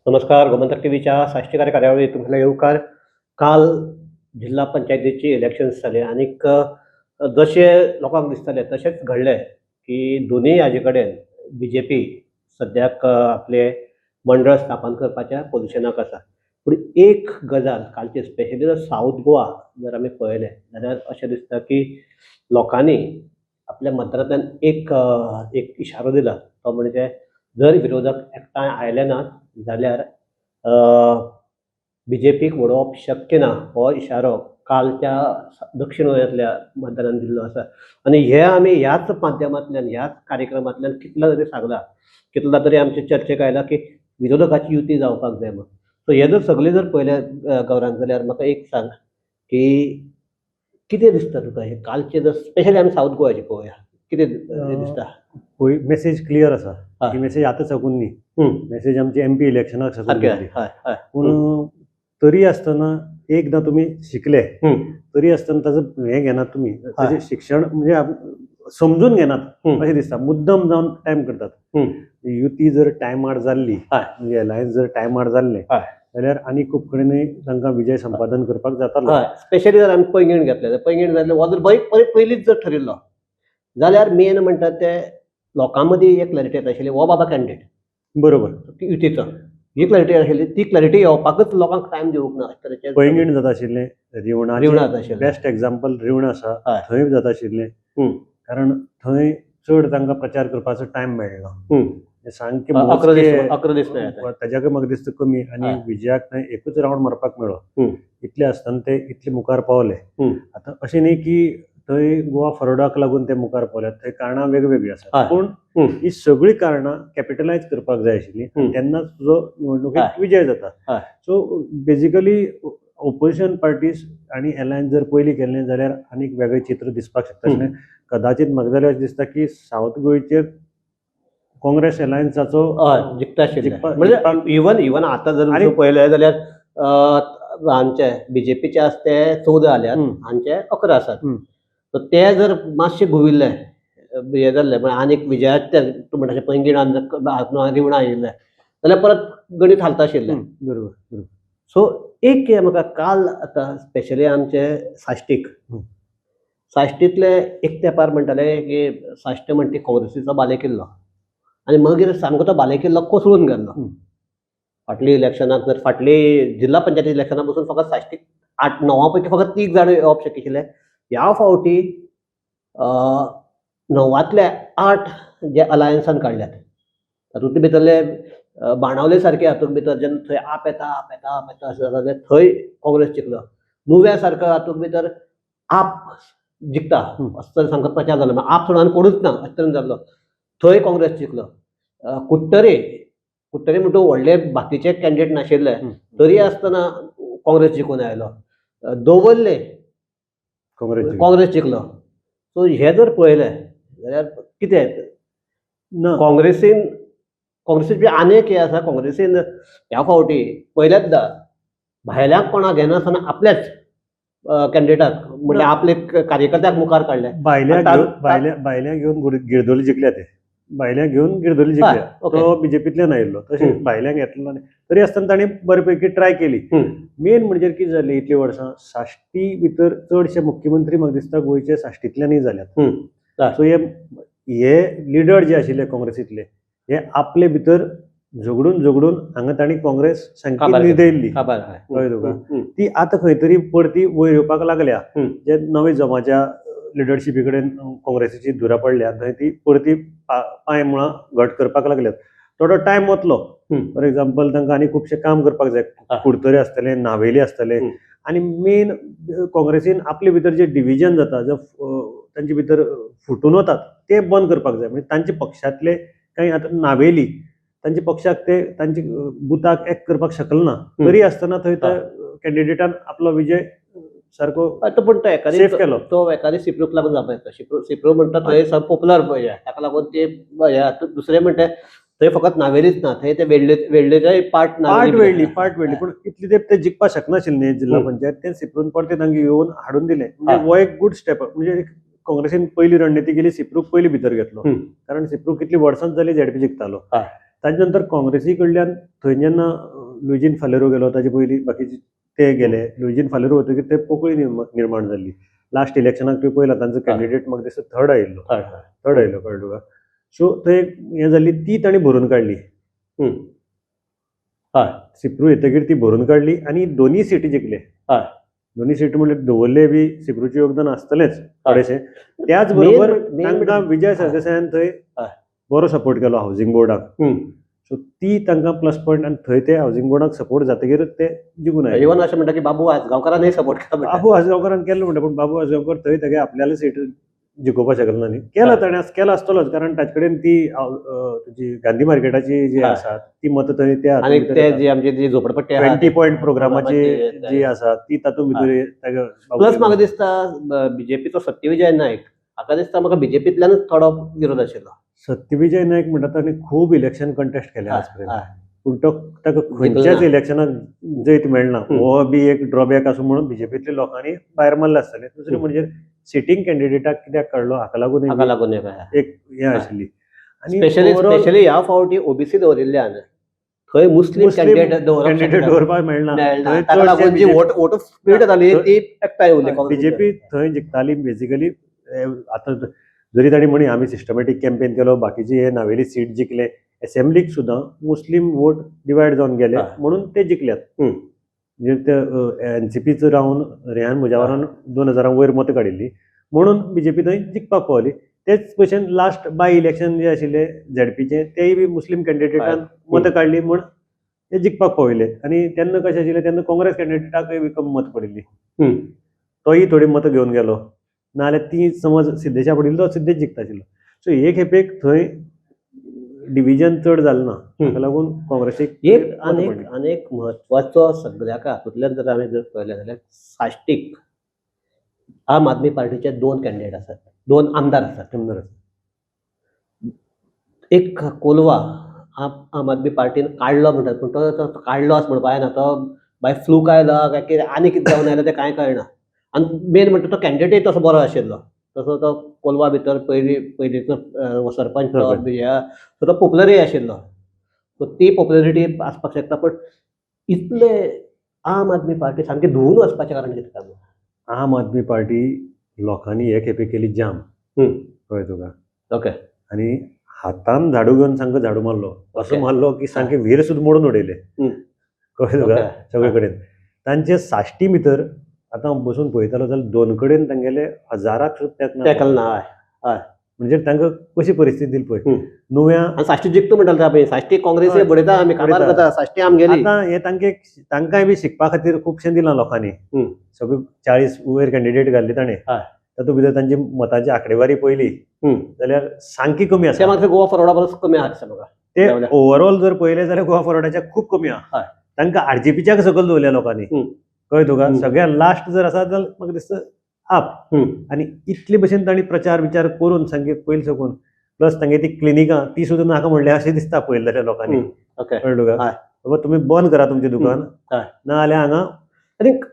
नमस्कार. गोमंतक टीव्हीच्या साष्टीकार कार्यावळी तुम्हाला येवकार. काल जिल्हा पंचायतीची इलेक्शन्स जाले आणि जशे लोकांक दिसताले तशेंच घडले की दोनूय हाजे कडेन बीजेपी सद्याक आपले मंडळ स्थापन करपाच्या पोझिशनाक आसा. पूण एक गजाल कालची स्पेशली जर साऊथ गोवा जर आमी पळयलें जाल्यार अशें दिसता की लोकांनी आपल्या मतदारांतल्यान एक इशारो दिला. तो म्हणजे जर विरोधक एकठांय आयले नात जाल्यार बीजेपीक वडोवप शक्य ना हो इशारो कालच्या दक्षिण गोंयांतल्या मतदारांनी दिल्लो आसा. आनी हे आमी ह्याच माध्यमांतल्यान ह्याच कार्यक्रमांतल्यान कितलो तरी सांगला, कितलो तरी आमचे चर्चेक आयला की विरोधकाची युती जावपाक जाय म्हणून. सो हे जर सगळे जर पळयलें गौरांग जाल्यार म्हाका एक सांग की कितें दिसता तुका हे कालचे जर स्पेशली आमी साऊथ गोवाचे पळोवया कितें दिसता? मेसेज क्लियर आसा. हय. ही मेसेज आतां साकून न्ही, हं. मेसेज आमची MP इलेक्शनाक साकून सारकें. दिल्ली. हय हय. पूण तरी आसतना एकदां तुमी शिकले हं. तरी आसतना ताजो हें घेनात तुमी, ताजें शिक्षण म्हणजे समजून घेनात अशें दिसता. मुद्दम जावन टायम करतात. हं. युती जर टायमार जाल्ली हय. म्हणजे अलायन्स जर टायमार जाल्लें हय. जाल्यार आनी खूब कडेन तांकां विजय संपादन करपाक जातालो. हय. स्पेशली जर आमी पैंगीण घेतले जाल्यार पैंगीण जाल्ले हो जर पयलींच जर ठरिल्लो जाल्यार मेन म्हणटात ते लोकां मदीं एक क्लॅरिटी येता आशिल्ली हो बाबा कॅन्डिडेट बरोबर. युतीचो. ही क्लॅरिटी आशिल्ली. ती क्लॅरिटी येवपाकच लोकांक टायम दिवंक ना अशे तरेचें पैंगीण जाता आशिल्लें. रिवणांत रिवणाचें आशिल्लें. बेस्ट एग्जांपल रिवण आसा. हय. थंय जाता आशिल्लें. हं. कारण थंय चड तांकां प्रचार करपाचो टायम मेळ्ळो. हं. सामकें 11 दीस मेळ्ळे. ताच्याकय म्हाका दिसता कमी आनी हय. विजयाक थंय एकूच रावंड मारपाक मेळ्ळो. हं. इतले आसतना ते इतले मुखार पावले. हं. आतां अशें न्ही की थंय गोवा फॉरवर्डाक लागून ते मुखार पावल्यात. थंय कारणां वेगवेगळीं आसात. हय. पूण हं. ही सगळीं कारणां कॅपिटलायज करपाक जाय आशिल्लीं. हं. तेन्नाच तुजो निवडणुकीत हय. विजय जाता. हय. सो बेजिकली ऑपोजिशन पार्टीज आनी अलायन्स जर पयलीं केल्लें जाल्यार आनीक वेगळें चित्र दिसपाक शकता आशिल्लें. कदाचित म्हाका जाल्यार अशें दिसता की साऊथ गोंयचेर काँग्रेस अलायन्साचो जिखता आशिल्लें. म्हणजे इवन आतां जर पळयलें जाल्यार हांचे बीजेपीचे आसा ते 14 जाल्यात, हांचे 11 आसात. सो ते जर मातशे घुंविल्ले हे जाल्ले म्हणजे आनीक विजयाचे तूं म्हणटा तशें पैंगीण रिवणां आयिल्ले जाल्यार परत गणीत हालता आशिल्लें. बरोबर. सो एक म्हाका काल आतां स्पेशली आमचे साश्टींतले एक तेंपार म्हणटाले की साश्टी म्हणटा ती काँग्रेसीचो बालेकिल्लो आनी मागीर सामको तो बालेकिल्लो कोसळून गेल्लो. फाटली इलेक्शनाक जर फाटली जिल्हा पंचायती इलेक्शना पसून फकत साश्टीक 8-9 पैकी फकत 3 जाण येवप शक्य आशिल्ले. ह्या फावटी 9तले 8 जे अलायन्सान काडल्यात. तातूंतले भितरले बाणावले सारके हातूंत भितर जेन्ना थंय आप येता अशें जाता जाल्यार थंय काँग्रेस जिखलो. नुव्या सारको हातूंत भितर आप जिखता असो तरेन सामको प्रचार जालो. आप सोडून आनी कोणूच ना अशें तरेन जाल्लो. थंय काँग्रेस जिखलो. कुट्टरे म्हणटा व्हडले बाकीचे कॅन्डिडेट नाशिल्ले तरी आसतना काँग्रेस जिखून आयलो. दवर्ले काँग्रेस जिखलो. सो हे जर पळयलें जाल्यार कितें काँग्रेसीची आनी एक हें आसा. काँग्रेसीन ह्या फावटी पयल्याचदा भायल्याक कोणाक घेनासतना आपल्याच कॅन्डिडेटाक म्हणजे आपले कार्यकर्त्याक मुखार काडले. भायल्या घेवन गिरदोली जिखल्या ते. भायल्या घेवन गिरदोली जिखल्या. तो बीजेपींतल्यान आयिल्लो. तशें भायल्याक घेतलो तरी आसतना ताणें बरेपैकी ट्राय केली. मेन म्हणजे कितें जालें इतलीं वर्सां साश्टी भितर चडशे मुख्यमंत्री म्हाका दिसता गोंयचे साश्टींतल्यानय जाल्यात. सो हे लिडर जे आशिल्ले काँग्रेसींतले हे आपले भितर झगडून हांगा तांणी काँग्रेस सामकी न्हिदयल्ली. कळ्ळें तुका. ती आतां खंय तरी परती वयर येवपाक लागल्या. जे नवे जमाच्या लिडरशिपी कडेन काँग्रेसीची धुरा पडल्या थंय ती परती पांय मुळां घट करपाक लागल्यात. थोडो टायम वतलो. फॉर एग्जाम्पल तांकां आनी खुबशें काम करपाक जाय. कुडतरे आसतले, नावेली आसतले आनी मेन काँग्रेसीन आपले भितर जे डिविजन जाता जे तांचे भितर फुटून वतात ते बंद करपाक जाय. म्हणजे तांचे पक्षांतले कांय आतां नावेली तांचे पक्षाक ते तांचे बुथाक एक करपाक शकले ना. तरी आसतना थंय त्या कॅन्डिडेटान आपलो विजय सारको पूण तो सेफ केलो. तो एकादी सिप्रूक लागून जावपाक येता. सिप्रू म्हणटा थंय पॉप्युलर पळय ताका लागून ते दुसरे म्हणटा थंय फकत नावेलीच ना थंय ते वेल्डेचेय पार्ट वेळ्ळी पूण इतली ते जिखपाक शकनाशिल्ले जिल्हा पंचायत. ते सिप्रून परते तांकां येवन हाडून दिले. म्हणजे हो एक गूड स्टेप. म्हणजे काँग्रेसीन पयली रणनीती केली सिप्रूक पयलीं भितर घेतलो. कारण सिप्रूक कितली वर्सांच जाली झेडपी जिखतालो. ताजे नंतर काँग्रेसी कडल्यान थंय जेन्ना लुईजीन फालेरो गेलो ताचे पयलीं बाकीचे ते गेले. लुईजीन फालेरो वतकीर ते पोकळी निर्माण जाल्ली. लास्ट इलेक्शनाक तुवें पळयला तांचो कॅन्डिडेट म्हाका दिसता थर्ड आयिल्लो कळ्ळें तुका. सो थंय एक हें जाल्ली ती ताणी भरून काडली. हय सिप्रू येतकीर ती भरून काडली आनी दोनूय सीटी जिखले. हय दोनूय सीट म्हणजे दवरले बी सिप्रूचें योगदान आसतलेंच थोडेशें. त्याच बरोबर तांकां विजय सरदेसायान थंय बरो सपोर्ट केलो हावसिंग बोर्डाक. सो ती तांकां प्लस पॉयंट आनी थंय ते हावसिंग बोर्डाक सपोर्ट जातकीर ते जिखून आयले. इवन अशें म्हणटा की बाबू आसगांवकारांनी सपोर्ट केला. बाबू आसगांवकारान केलो म्हणटा पूण बाबू आसगांवकर थंय तागे आपल्याले सीट जिखोवपाक शकलो ना. केलो ताणें केलो आसतलोच कारण ताचे कडेन ती तुजी गांधी मार्केटाची जी आसा ती मत थंय त्या आनी ते जी आमची जी झोपडपट्टी आहा 20 पॉयंट प्रोग्रामाची जी आसा ती तातूंत भितर प्लस म्हाका दिसता बीजेपीचो सत्यविजय नायक हाका दिसता म्हाका बीजेपींतल्यानच थोडो विरोध आशिल्लो. सत्यविजय नायक म्हणटा ताणें खूब इलेक्शन कंटेस्ट केले आज पर्यंत पूण तो ताका खंयच्याच जिखलो ना. इलेक्शनाक जैत मेळना. हो बी एक ड्रॉबॅक आसूं म्हणून बीजेपींतल्या लोकांनी भायर मारले आसतले. दुसरें म्हणजे सिटींग कॅन्डिडेटाक कित्याक काडलो हाका लागून एक हें आशिल्ली. आनी स्पेशली ह्या फावटी ओबीसी दवरिल्ल्यान थंय मुस्लीम कॅन्डिडेट दवरपाक मेळना. ताका लागून जी वोट स्पीड जाली ती एकठांय उरली. बीजेपी थंय जिखताली बेसिकली. आतां जरी ताणी म्हणी आमी सिस्टमॅटीक कॅम्पेन केलो बाकीची हे नावेली सीट जिखले. असेंब्लीक सुद्दां मुस्लीम वोट डिवायड जावन गेले म्हणून ते जिखल्यात. म्हणजे ते एनसीपीचो रावन रेहान मुजावरान 2000 वयर मतां काडिल्ली म्हणून बीजेपी थंय जिखपाक पावली. तेच भशेन लास्ट बाय इलेक्शन जे आशिल्ले झेडपीचे तेय बी मुस्लीम कॅन्डिडेटान मतां काडली म्हूण ते जिखपाक पाविल्ले. आनी तेन्ना कशें आशिल्लें तेन्ना काँग्रेस कॅन्डिडेटाकय बी कमी मतां पडिल्ली. तोय थोडी मतां घेवन गेलो नाजाल्यार ती समज सिद्धेशा पडिल्ली तो सिद्धेश जिखताशिल्लो. सो हे खेपेक थंय डिविजन चड जालें ना. ताका लागून काँग्रेसीक एक म्हत्वाचो सगळ्याक हातूंतल्यान जर आमी जर पळयलें जाल्यार साश्टीक आम आदमी पार्टीचे 2 कॅन्डिडेट आसात, 2 आमदार आसात. एक कोलवा आम आदमी पार्टीन काडलो म्हणटात पूण तो काडलो असं म्हणपाक येना. तो बाय फ्लूक आयला काय कितें आनी कितें जावन आयला तें कांय कळना. आनी मेन म्हणटा तो कॅन्डिडेट तसो बरो आशिल्लो. तसो तो कोलवा भितर पयलींचो सरपंच सो तो पॉप्युलरूय आशिल्लो. सो ती पॉप्युलरिटी आसपाक शकता. पूण इतले आम आदमी पार्टी सामकी धुंवन वचपाचें कारण कितें काय? आम आदमी पार्टी लोकांनी हे खेपे केली जाम. कळ्ळें तुका. ओके. आनी हातान झाडू घेवन सामको झाडू मारलो. असो मारलो की सामके व्हीर सुद्दां मोडून उडयले. कळ्ळें तुका सगळे कडेन. तांचे साश्टी भितर आतां बसून पळयतालो जाल्यार 2 कडेन तांगेले हजाराक तेकल ना. म्हणजे तांकां कशी परिस्थिती दिली पळय. नुव्या साश्टी जिखता म्हणटाले पळय. साश्टी काँग्रेस बडयता आमी काबार करता. साश्टी आमगेली. आतां हे तांकांय बी शिकपा खातीर खुबशें दिलां लोकांनी. सगळे 40 वयर कॅन्डिडेट घाल्ले ताणें. तातूंत भितर तांची मतांची आंकडेवारी पळयली जाल्यार सामकी कमी आसा. मात्र गोवा फॉरवर्डा परस कमी आहा दिसता म्हाका. ते ओवरऑल जर पळयलें जाल्यार गोवा फॉरवर्डाच्या खूब कमी आहा. तांकां आरजेपीच्याक सकयल दवरल्या लोकांनी. कळ्ळें तुका. सगळ्यात लास्ट जर आसा जाल्यार म्हाका दिसता आप. आनी इतले भशेन तांणी प्रचार विचार करून सामके पयलीं साकून प्लस तांगे ती क्लिनिकां ती सुद्दां नाका म्हणल्या अशें दिसता पळयलें जाल्यार लोकांनी. कळ्ळें तुका. बाबा तुमी बंद करा तुमचें दुकान नाजाल्यार हांगा.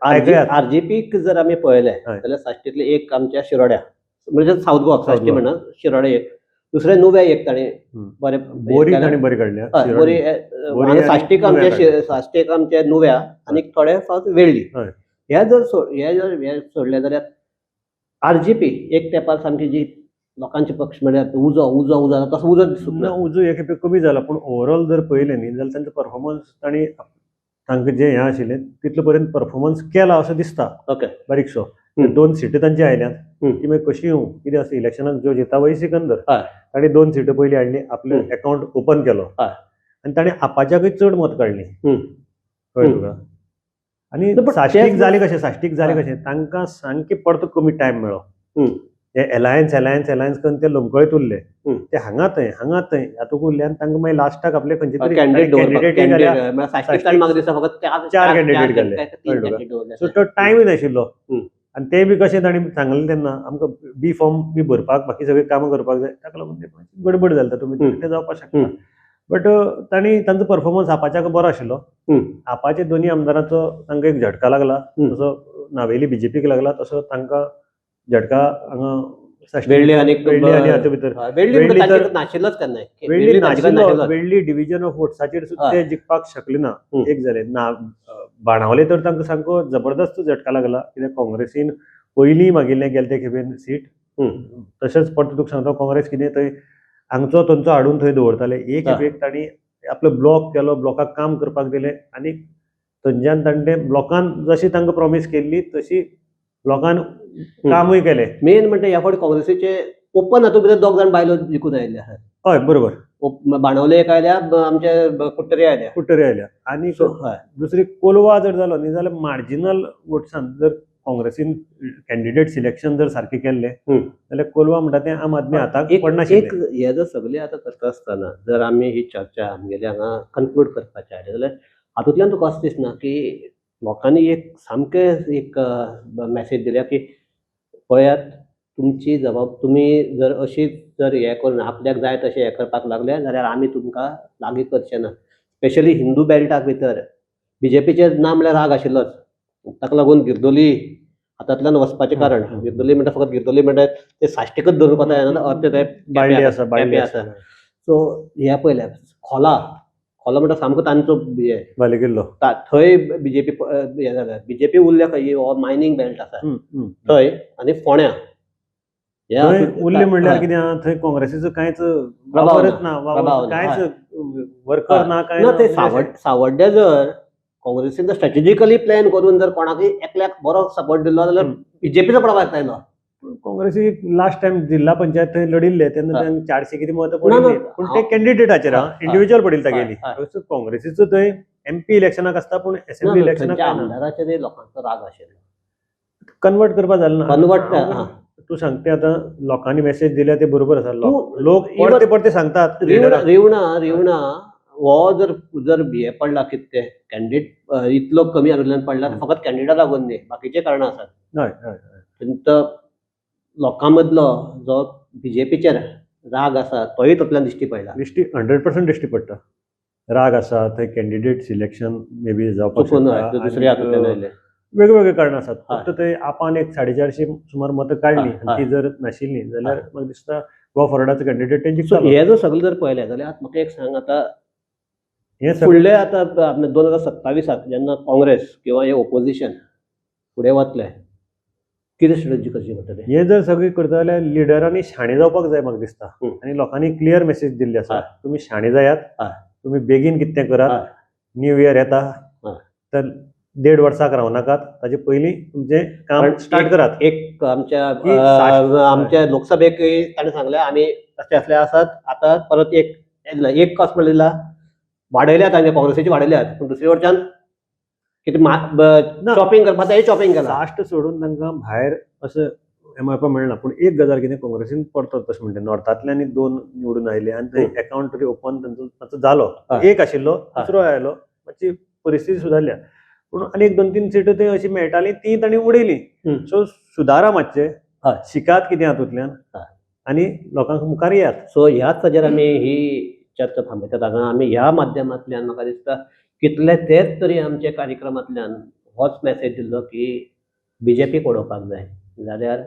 आरजेपीक जर आमी पळयलें जाल्यार साश्टींतले एक आमच्या शिरोड्या म्हणजे साऊथ गोवा साश्टी म्हणा शिरोड्या एक. दुसरे नुव्या एक ताणें बरें बोरी ताणें बरी काडल्या. साश्टीक आमचे नुव्या आनी थोडे फावट वेळ्ळी. हे जर सोडले जाल्यार आरजेपी एक तेंपार सामकी जी लोकांचे पक्ष म्हळ्यार उजो तसो उजो दिसूंक ना. उजो हे खेपे कमी जाला पूण ओवरऑल जर पळयलें न्ही जाल्यार तांचो परफॉर्मन्स तांणी तांकां जें हें आशिल्लें तितले पर्यंत परफॉर्मन्स केला असो दिसता. ओके. बारीकसो 2 सीटी तांची आयल्यात. ती मागीर कशी येवं कितें आसा इलेक्शनाक जो जितावय सिकंदर ताणें 2 सीटी पयलीं हाडली आपलें अकावंट ओपन केलो आनी ताणें आपाच्याकय चड मत काडलीं. कळ्ळें तुका. आनी साश्टीक जालें कशें तांकां सामकें परतो कमी टायम मेळ्ळो. हे एलायन्स करून ते लोंबकळीत उरले. ते हांगा थंय हातूंक उरले आनी तांकां मागीर लास्टाक आपले खंयचे तरी कॅन्डिडेट 4 कॅन्डिडेट घाल्ले. सो तो टायमूय नाशिल्लो. आनी ते बी कशें तांणी सांगलें तेन्ना आमकां बी फॉर्म बी भरपाक बाकी सगळीं कामां करपाक जाय ताका लागून ते गडबड जाता. तुमी ते जावपाक शकता. बट तांणी तांचो परफॉर्मन्स आपाच्याक बरो आशिल्लो. आपाचे दोनी आमदारांचो तांकां एक झटका लागला. तसो नावेली बीजेपीक लागला तसो तांकां झटका हांगा वेळ्ळी आणि हातूंत भितर वेळ्ळी वेळ्ळी म्हणजे तर- तांचेर नाशिल्लोच केन्नाय वेळ्ळी तांचे कडेन नाशिल्लो वेळ्ळी डिव्हिजन ऑफ वोट्साचेर सुद्दां ते जिखपाक शकले ना. एक जालें ना बाणावले तर तांकां सामको जबरदस्त झटका लागला कित्याक काँग्रेसीन पयलीं मागिल्लें गेले ते खेपेन सीट. तशेंच परत तुका सांगता काँग्रेस कितें थंय हांगचो थंयचो हाडून थंय दवरताले. एक खेपेक तांणी आपलो ब्लॉक केलो, ब्लॉकाक काम करपाक दिलें आनी थंयच्यान तांणी तें ब्लॉकान जशी तांकां प्रॉमीस केल्ली तशी ब्लॉकान कामूय केलें. मेन म्हणजे ह्या फावटी काँग्रेसीचे ओपन हातूंत भितर दोग जाण बायलो जिखून आयिल्ले आसात. हय बरोबर. बाणावले एक आयल्या, आमचे कुट्टरे आयल्या. कुट्टरे आयल्या आनी दुसरी कोलवा जर जालो न्ही जाल्यार मार्जिनल वोट्सान जर काँग्रेसीन कॅन्डिडेट सिलेक्शन जर सारकें केल्लें जाल्यार कोलवा म्हणटा तें आम आदमी हाताक पडनाशिल्लें. हे जर सगळें आतां करता आसतना जर आमी ही चर्चा आमगेली हांगा कन्क्लूड करपाचें आसलें जाल्यार हातूंतल्यान तुका असं दिसना की लोकांनी एक सामकें एक मॅसेज दिल्या की पळयात तुमची तुमी जर अशीच जर हें करून आपल्याक जाय तशें हें करपाक लागले जाल्यार आमी तुमकां लागीं करचे ना. स्पेशली हिंदू बेल्टाक भितर बीजेपीचें ना म्हणल्यार राग आशिल्लोच. ताका लागून गिरदोली हातांतल्यान वचपाचें कारण गिरदोली म्हणटा फकत गिरदोली म्हणटा ते साश्टीकच धरून वता येना अर्थ ते बाळ्ळी आसा. सो हे पळयल्या खोला म्हणटा सामको तांचो हे बालेकिल्लो थंय बीजेपी हे जाल्या बीजेपी उरल्या खंय हो मायनींग बेल्ट आसा थंय आनी फोंड्या उरले म्हणल्यार कितें आहा थंय काँग्रेसीचो कांयच वावरच ना कांयच वर्कर ना कांय ते सावड्ड्या जर काँग्रेसीन जर स्ट्रॅटेजिकली प्लॅन करून जर कोणाकय एकल्याक बरो सपोर्ट दिलो जाल्यार बीजेपीचो प्रभाव येतलो. काँग्रेसी लास्ट टायम जिल्हा पंचायत थंय लढिल्ले तेन्ना तांकां 400 कितें मतां पडिल्लीं पूण ते कॅन्डिडेटाचेर इंडिव्हिज्युअल पडिल्ली तागेली. काँग्रेसीचो थंय एमपी इलेक्शनाक आसता पूण असेंब्ली इलेक्शनाक आमदाराचेर लोकांचो राग आशिल्लो कन्वर्ट करपा जालें ना. तूं सांगता आतां लोकांनी मेसेज दिल्या ते बरोबर आसा. लोक परते सांगतात रिवणा हो जर हे पडला कितें कॅन्डिडेट इतलो कमी हातूंतल्यान पडला फकत कॅन्डिडेटा लागून न्ही बाकीचे कारणां आसात. लोकां मदलो जो बीजेपीचेर राग आसा तोय तातूंतल्यान दिश्टी पडला. 100% दिश्टी पडटा. राग आसा थंय कॅन्डिडेट सिलेक्शन मे बी जावपाक दुसऱ्या हातूंतल्यान आयलें वेगवेगळे कारणां आसात. फक्त थंय आपान एक 450 सुमार मतां काडली ती जर नाशिल्ली जाल्यार म्हाका दिसता गोवा फॉरवर्डाचो कॅन्डिडेट ते जिखतालो. हे जर सगळें जर पळयलें जाल्यार म्हाका एक सांग आतां हे फुडले आतां 2027 जेन्ना काँग्रेस किंवा हे ओपोजिशन फुडें वतले कितें स्ट्रॅटजी करची पडटली? हे जर सगळें करता जाल्यार लिडरांनी शाणे जावपाक जाय म्हाका दिसता. आनी लोकांनी क्लियर मेसेज दिल्ली आसा तुमी शाणे जायात, तुमी बेगीन कितें करात, न्यू इयर येता तर 1.5 वर्साक रावनाकात, ताचे पयलीं तुमचें काम स्टार्ट करात. एक आमच्या लोकसभेक ताणें सांगलें आमी अशें असले आसात आतां परत एक कस म्हणलेला वाडयल्यात आनी काँग्रेसीची वाडयल्यात पूण दुसरे वटच्यान कितें चॉपिंग करपाचें चॉपिंग केलां. कास्ट सोडून तांकां भायर अशें मेळपाक मेळना. पूण एक गजाल कितें काँग्रेसीन परतो तशें म्हणटा नॉर्थांतल्यान 2 निवडून आयले आनी थंय अकावंट तरी ओपन तांचो जालो. एक आशिल्लो दुसरो आयलो मातशी परिस्थिती सुदारल्या पूण आनी 1-2-3 सीट थंय अशी मेळटाली ती तांणी उडयली. सो सुदारा मातशें शिकात कितें हातूंतल्यान आनी लोकांक मुखार येयात. सो ह्याच हाजेर आमी ही चर्चा थांबयतात हांगा. आमी ह्या माध्यमांतल्यान म्हाका दिसता कितले तेच तरी आमच्या कार्यक्रमांतल्यान होच मेसेज दिल्लो की बीजेपीक वडोवपाक जाय जाल्यार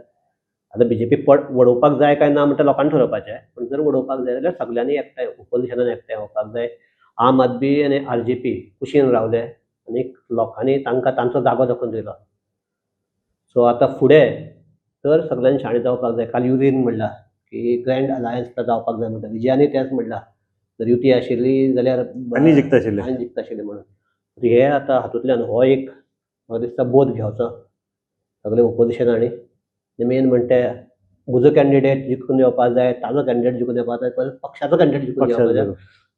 आतां बीजेपी वडोवपाक जाय काय ना म्हणटा लोकांनी ठरोवपाचें. पूण जर वडोवपाक जाय जाल्यार सगळ्यांनी एकठांय ओपोजिशनान एकठांय येवपाक जाय. आम आदमी आनी आरजेपी कुशीन रावले आनी लोकांनी तांकां तांचो जागो दाखोवन दिलो. सो आतां फुडें तर सगळ्यांनी शाणे जावपाक जाय. काल युतीन म्हणला की ग्रँड अलायन्स जावपाक जाय म्हणटा. विजयानी तेंच म्हणला जर युती आशिल्ली जाल्यार आनी जिखता आशिल्ले म्हणून. हे आतां हातूंतल्यान हो एक म्हाका दिसता बोध घेवचो सगळे ओपोजिशनांनी. मेन म्हणटा म्हजो कॅन्डिडेट जिखून येवपाक जाय, ताजो कॅन्डिडेट जिखून येवपाक जाय, परत पक्षाचो कॅन्डिडेट जिखून येवपाक जाय.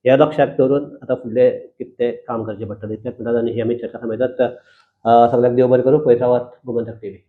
ह्या लक्षात दवरून आतां फुडलें कितें काम करचें पडटलें इतलेंच म्हणटात आनी ही आमी चर्चा थांबयतात. सगळ्यांक देव बरें करूं. पळयत रावात गोमंतक टीव्ही.